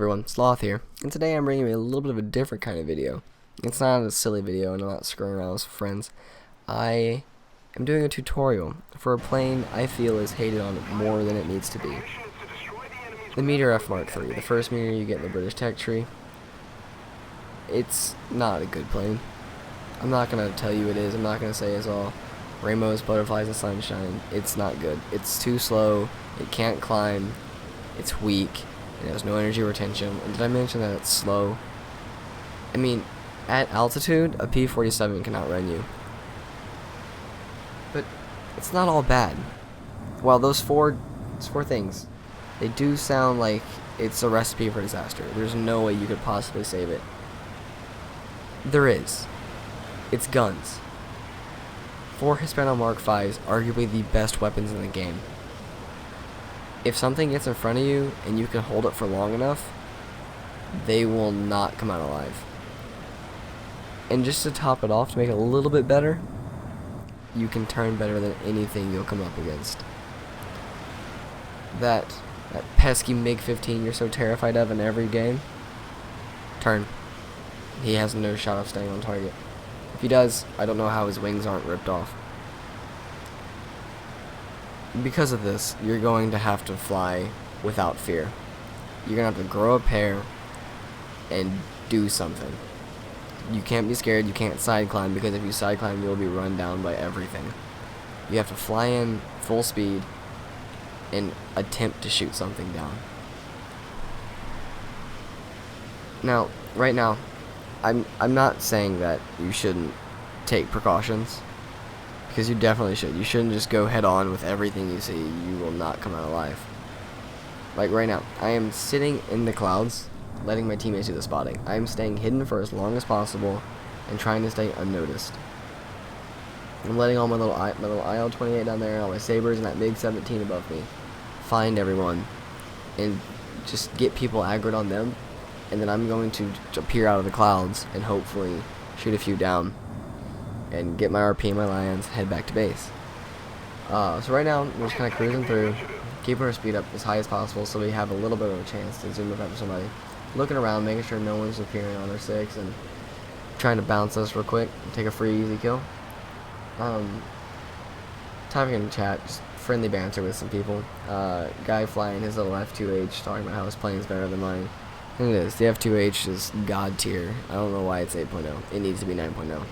everyone, Sloth here, and today I'm bringing you a little bit of a different kind of video. It's not a silly video, and I'm not screwing around with friends. I am doing a tutorial for a plane I feel is hated on more than it needs to be. The MeteorMk3, the first meteor you get in the British tech tree. It's not a good plane. I'm not going to tell you it is. I'm not going to say it's all rainbows, butterflies, and sunshine. It's not good. It's too slow. It can't climb. It's weak. It has no energy retention. And did I mention that it's slow? I mean, at altitude, a P-47 can outrun you. But it's not all bad. While those four things, they do sound like it's a recipe for disaster. There's no way you could possibly save it. There is. It's guns. 4 Hispano Mark Vs, arguably the best weapons in the game. If something gets in front of you and you can hold it for long enough, they will not come out alive. And just to top it off, to make it a little bit better, you can turn better than anything you'll come up against. That pesky MiG-15 you're so terrified of in every game, turn. He has no shot of staying on target. If he does, I don't know how his wings aren't ripped off. Because of this, you're going to have to fly without fear. You're going to have to grow a pair and do something. You can't be scared, you can't side climb, because if you side climb, you'll be run down by everything. You have to fly in full speed and attempt to shoot something down. Now, right now, I'm not saying that you shouldn't take precautions, because you definitely should. You shouldn't just go head on with everything you see. You will not come out alive. Like right now, I am sitting in the clouds, letting my teammates do the spotting. I am staying hidden for as long as possible and trying to stay unnoticed. I'm letting all my little IL-28 down there, all my sabers, and that MiG-17 above me find everyone and just get people aggroed on them. And then I'm going to appear out of the clouds and hopefully shoot a few down and get my RP and my lions, head back to base. So right now, we're just kind of cruising through, keeping our speed up as high as possible so we have a little bit of a chance to zoom up after somebody. Looking around, making sure no one's appearing on our 6 and trying to bounce us real quick and take a free easy kill. Typing in chat, just friendly banter with some people. Guy flying his little F2H, talking about how his plane's better than mine. And it is. The F2H is god tier. I don't know why it's 8.0. It needs to be 9.0.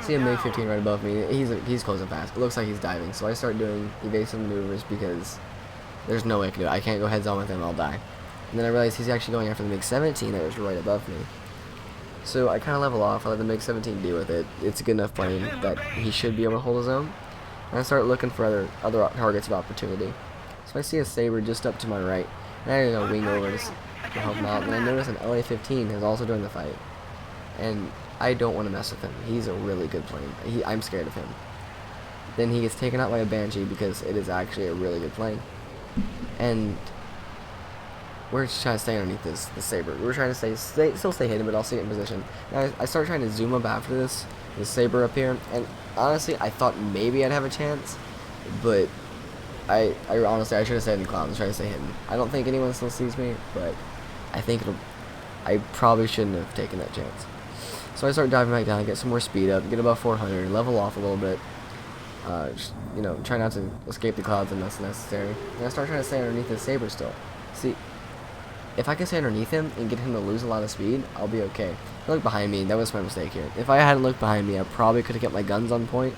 See a MiG-15 right above me. He's closing fast. It looks like he's diving. So I start doing evasive maneuvers because there's no way I can do it. I can't go heads on with him. I'll die. And then I realize he's actually going after the MiG-17 that was right above me. So I kind of level off. I let the MiG-17 deal with it. It's a good enough plane that he should be able to hold his own. And I start looking for other targets of opportunity. So I see a Saber just up to my right. And I go wing over to help him out. And I notice an LA-15 is also doing the fight. And I don't want to mess with him. He's a really good plane. I'm scared of him. Then he gets taken out by a Banshee because it is actually a really good plane. And we're just trying to stay underneath the Saber. We're trying to still stay hidden, but I'll see it in position. Now I start trying to zoom up after this Saber up here. And honestly, I thought maybe I'd have a chance, but I honestly, I should have stayed in the clouds and tried to stay hidden. I don't think anyone still sees me, but I think I probably shouldn't have taken that chance. So I start diving back down, get some more speed up, get above 400, level off a little bit. Just, try not to escape the clouds unless necessary. And I start trying to stay underneath the Saber still. See, if I can stay underneath him and get him to lose a lot of speed, I'll be okay. Look behind me, that was my mistake here. If I hadn't looked behind me, I probably could have kept my guns on point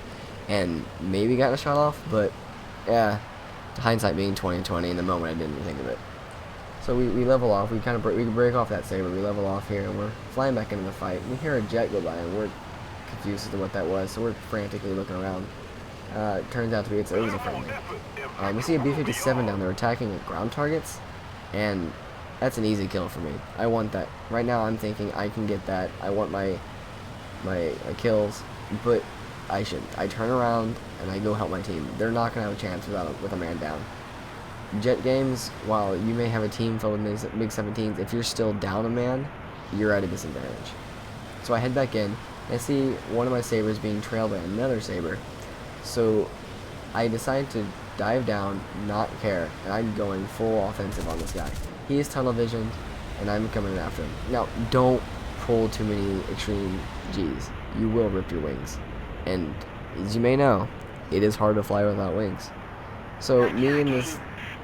and maybe gotten a shot off, but yeah, hindsight being 20/20, in the moment I didn't even think of it. So we level off, we break off that Saber, we level off here, and we're flying back into the fight. We hear a jet go by, and we're confused as to what that was, so we're frantically looking around. It turns out to be, it was a friendly. We see a B-57 down there attacking ground targets, and that's an easy kill for me. I want that. Right now I'm thinking I can get that. I want my kills, but I shouldn't. I turn around, and I go help my team. They're not going to have a chance with a man down. Jet games, while you may have a team filled with MiG-17s, if you're still down a man, you're at a disadvantage. So I head back in, and I see one of my Sabers being trailed by another Saber. So I decide to dive down, not care, and I'm going full offensive on this guy. He's tunnel visioned, and I'm coming after him. Now, don't pull too many extreme G's. You will rip your wings. And as you may know, it is hard to fly without wings. So me and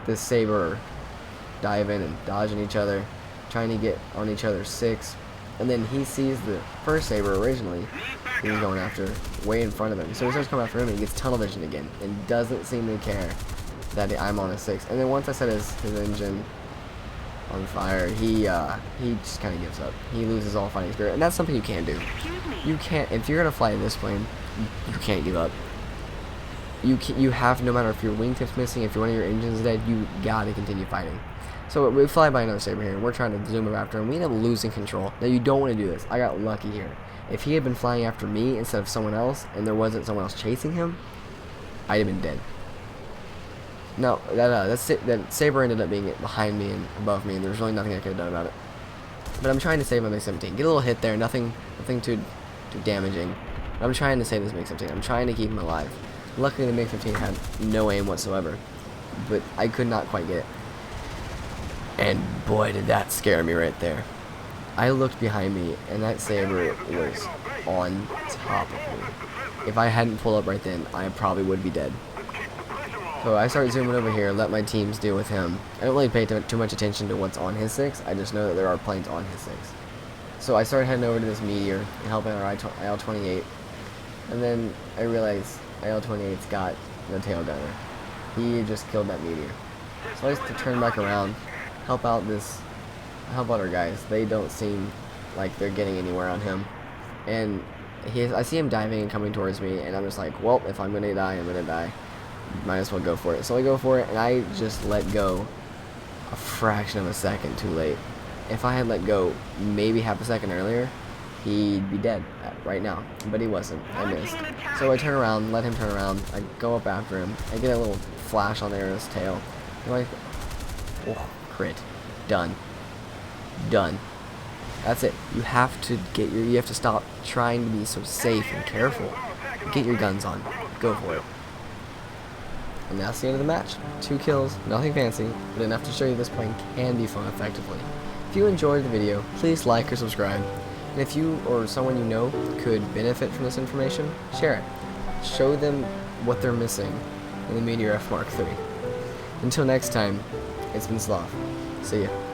this Saber diving and dodging each other, trying to get on each other's 6, and then he sees the first Saber originally he was going after way in front of him. So he starts coming after him and he gets tunnel vision again and doesn't seem to care that I'm on a 6. And then once I set his engine on fire, he just kind of gives up. He loses all fighting spirit, and that's something you can't do. You can't, if you're gonna fly this plane, you can't give up. You have, no matter if your wingtip's missing, if one of your engines dead, you gotta continue fighting. So we fly by another Saber here, and we're trying to zoom him after him. We end up losing control. Now you don't want to do this. I got lucky here. If he had been flying after me instead of someone else, and there wasn't someone else chasing him, I'd have been dead. No, that Saber ended up being behind me and above me, and there was really nothing I could have done about it. But I'm trying to save my MiG-17. Get a little hit there, nothing too damaging. I'm trying to save this MiG-17. I'm trying to keep him alive. Luckily, the MiG-15 had no aim whatsoever, but I could not quite get it. And boy, did that scare me right there. I looked behind me, and that Saber was on top of me. If I hadn't pulled up right then, I probably would be dead. So I started zooming over here, let my teams deal with him. I don't really pay too much attention to what's on his 6. I just know that there are planes on his 6. So I started heading over to this Meteor and helping our IL-28. And then I realized IL-28's got the tail gunner. He just killed that Meteor. So I just turn back around, help out our guys. They don't seem like they're getting anywhere on him. And I see him diving and coming towards me, and I'm just like, well, if I'm gonna die, I'm gonna die. Might as well go for it. So I go for it, and I just let go a fraction of a second too late. If I had let go maybe half a second earlier, he'd be dead right now. But he wasn't. I missed. So I turn around, let him turn around. I go up after him. I get a little flash on there in his tail. And like, oh, crit. Done. Done. That's it. You have to stop trying to be so safe and careful. Get your guns on. Go for it. And that's the end of the match. 2 kills, nothing fancy, but enough to show you this plane can be flown effectively. If you enjoyed the video, please like or subscribe. And if you or someone you know could benefit from this information, share it. Show them what they're missing in the MeteorMk3. Until next time, it's been Sloth. See ya.